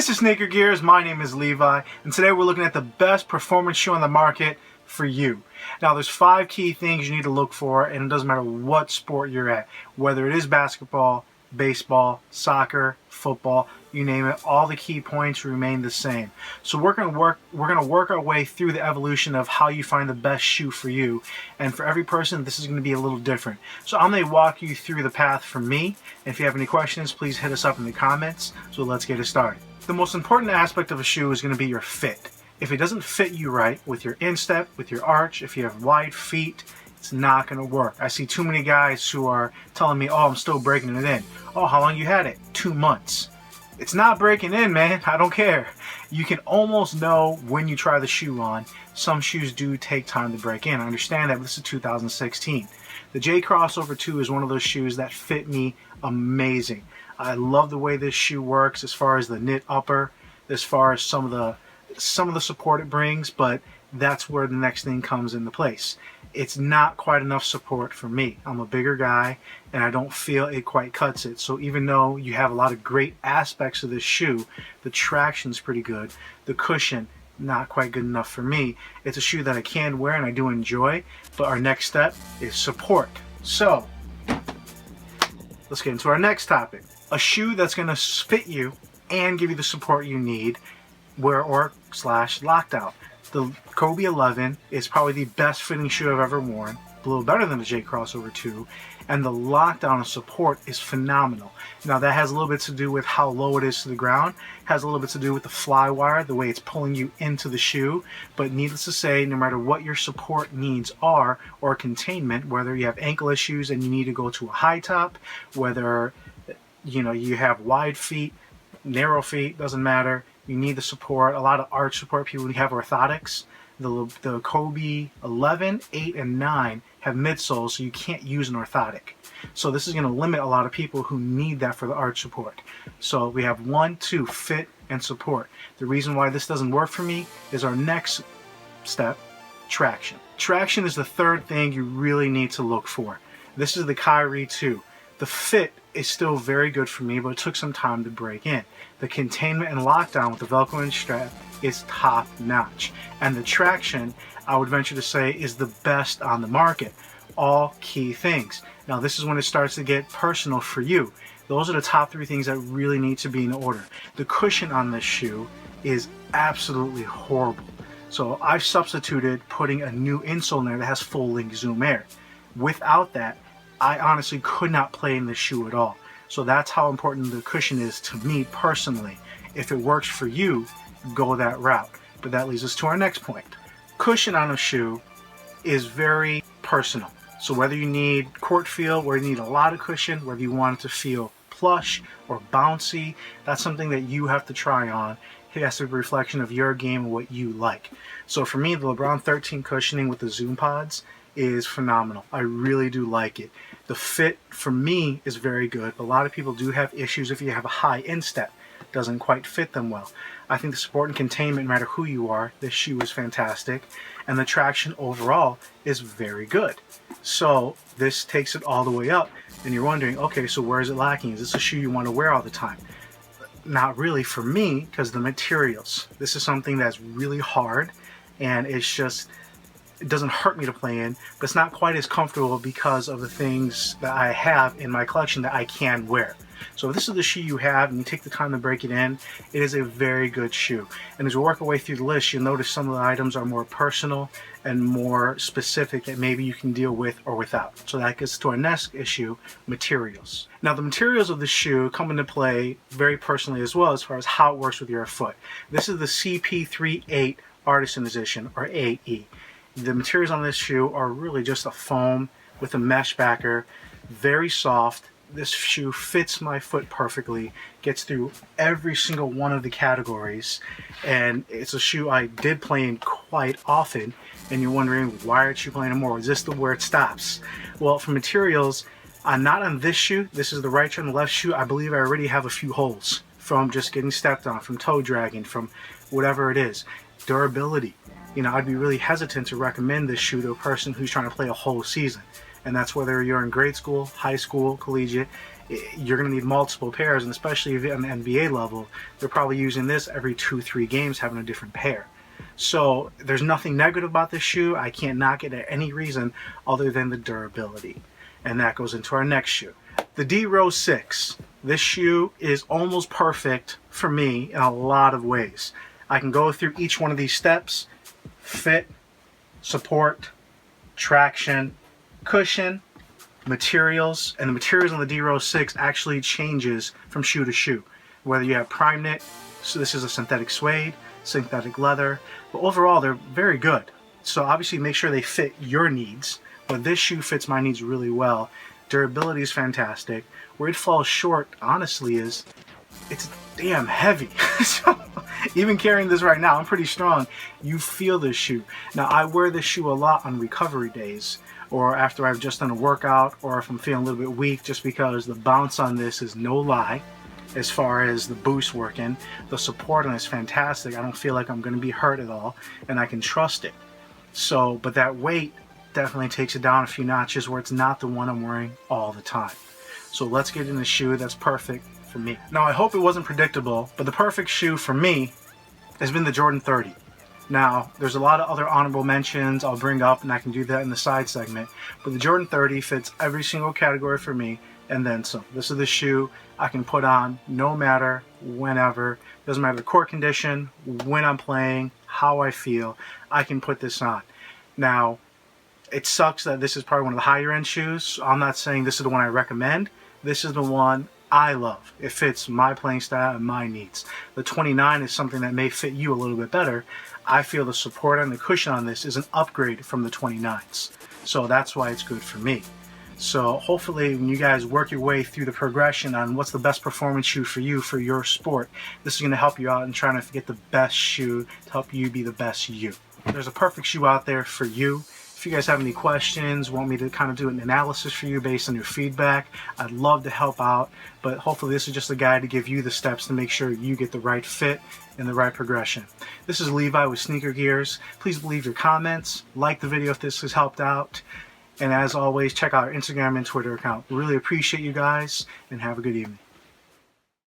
Mr. Sneaker Gears, my name is Levi, and today we're looking at the best performance shoe on the market for you. Now there's 5 key things you need to look for, and it doesn't matter what sport you're at, whether it is basketball, baseball, soccer, football, you name it, all the key points remain the same. So we're gonna work our way through the evolution of how you find the best shoe for you, and for every person this is going to be a little different. So I'm going to walk you through the path for me, and if you have any questions, please hit us up in the comments. So let's get it started. The most important aspect of a shoe is going to be your fit. If it doesn't fit you right with your instep, with your arch, if you have wide feet, it's not going to work. I see too many guys who are telling me, oh, I'm still breaking it in. Oh, how long you had it? 2 months. It's not breaking in, man. I don't care. You can almost know when you try the shoe on. Some shoes do take time to break in. I understand that, but this is 2016. The J Crossover 2 is one of those shoes that fit me amazing. I love the way this shoe works as far as the knit upper, as far as some of the support it brings, but that's where the next thing comes into place. It's not quite enough support for me. I'm a bigger guy and I don't feel it quite cuts it. So even though you have a lot of great aspects of this shoe, the traction's pretty good, the cushion not quite good enough for me. It's a shoe that I can wear and I do enjoy, but our next step is support. So let's get into our next topic. A shoe that's going to fit you and give you the support you need, wear or slash lockdown. The Kobe 11 is probably the best fitting shoe I've ever worn, a little better than the J Crossover 2, and the lockdown and support is phenomenal. Now that has a little bit to do with how low it is to the ground, has a little bit to do with the fly wire, the way it's pulling you into the shoe, but needless to say, no matter what your support needs are, or containment, whether you have ankle issues and you need to go to a high top, whether you have wide feet, narrow feet, doesn't matter. You need the support. A lot of arch support, people who have orthotics. The Kobe 11, 8, and 9 have midsoles, so you can't use an orthotic. So this is going to limit a lot of people who need that for the arch support. So we have 1, 2, fit and support. The reason why this doesn't work for me is our next step, traction. Traction is the third thing you really need to look for. This is the Kyrie 2. The fit is still very good for me, but it took some time to break in. The containment and lockdown with the Velcro and strap is top notch. And the traction, I would venture to say, is the best on the market. All key things. Now this is when it starts to get personal for you. Those are the top 3 things that really need to be in order. The cushion on this shoe is absolutely horrible. So I've substituted putting a new insole in there that has full length Zoom Air. Without that, I honestly could not play in this shoe at all. So that's how important the cushion is to me personally. If it works for you, go that route. But that leads us to our next point. Cushion on a shoe is very personal. So whether you need court feel, whether you need a lot of cushion, whether you want it to feel plush or bouncy, that's something that you have to try on. It has to be a reflection of your game and what you like. So for me, the LeBron 13 cushioning with the Zoom pods is phenomenal. I really do like it. The fit for me is very good. A lot of people do have issues if you have a high instep. It doesn't quite fit them well. I think the support and containment, no matter who you are, this shoe is fantastic. And the traction overall is very good. So this takes it all the way up. And you're wondering, okay, so where is it lacking? Is this a shoe you want to wear all the time? Not really for me, because the materials. This is something that's really hard, and it doesn't hurt me to play in, but it's not quite as comfortable because of the things that I have in my collection that I can wear. So if this is the shoe you have and you take the time to break it in, it is a very good shoe. And as we work our way through the list, you'll notice some of the items are more personal and more specific that maybe you can deal with or without. So that gets to our next issue, materials. Now the materials of the shoe come into play very personally as well as far as how it works with your foot. This is the CP38 Artisan Edition, or AE. The materials on this shoe are really just a foam with a mesh backer, very soft. This shoe fits my foot perfectly, gets through every single one of the categories, and it's a shoe I did play in quite often, and you're wondering, why aren't you playing it more? Is this where it stops? Well, for materials, not on this shoe. This is the right shoe and the left shoe. I believe I already have a few holes from just getting stepped on, from toe dragging, from whatever it is. Durability. I'd be really hesitant to recommend this shoe to a person who's trying to play a whole season. And that's whether you're in grade school, high school, collegiate. you're going to need multiple pairs, and especially if you're on the NBA level, they're probably using this every 2-3 games, having a different pair. So there's nothing negative about this shoe. I can't knock it at any reason other than the durability. And that goes into our next shoe. The D Rose 6. This shoe is almost perfect for me in a lot of ways. I can go through each one of these steps: fit, support, traction, cushion, materials. And the materials on the D Rose 6 actually changes from shoe to shoe. Whether you have prime knit, so this is a synthetic suede, synthetic leather, but overall they're very good. So obviously make sure they fit your needs, but this shoe fits my needs really well. Durability is fantastic. Where it falls short, honestly, is it's damn heavy. So even carrying this right now, I'm pretty strong. You feel this shoe. Now I wear this shoe a lot on recovery days, or after I've just done a workout, or if I'm feeling a little bit weak, just because the bounce on this is no lie. As far as the boost working, the support on it is fantastic. I don't feel like I'm going to be hurt at all, and I can trust it. So, but that weight definitely takes it down a few notches where it's not the one I'm wearing all the time. So let's get in the shoe that's perfect for me. Now I hope it wasn't predictable, but the perfect shoe for me has been the Jordan 30. Now there's a lot of other honorable mentions I'll bring up, and I can do that in the side segment, but the Jordan 30 fits every single category for me, and then some. This is the shoe I can put on no matter, whenever. Doesn't matter the court condition, when I'm playing, how I feel, I can put this on. Now it sucks that this is probably one of the higher end shoes. I'm not saying this is the one I recommend. This is the one I love. It fits my playing style and my needs. The 29 is something that may fit you a little bit better. I feel the support and the cushion on this is an upgrade from the 29s. So that's why it's good for me. So hopefully when you guys work your way through the progression on what's the best performance shoe for you, for your sport, this is going to help you out in trying to get the best shoe to help you be the best you. There's a perfect shoe out there for you. If you guys have any questions, want me to kind of do an analysis for you based on your feedback, I'd love to help out. But hopefully this is just a guide to give you the steps to make sure you get the right fit and the right progression. This is Levi with Sneaker Gears. Please leave your comments, like the video if this has helped out. And as always, check out our Instagram and Twitter account. Really appreciate you guys, and have a good evening.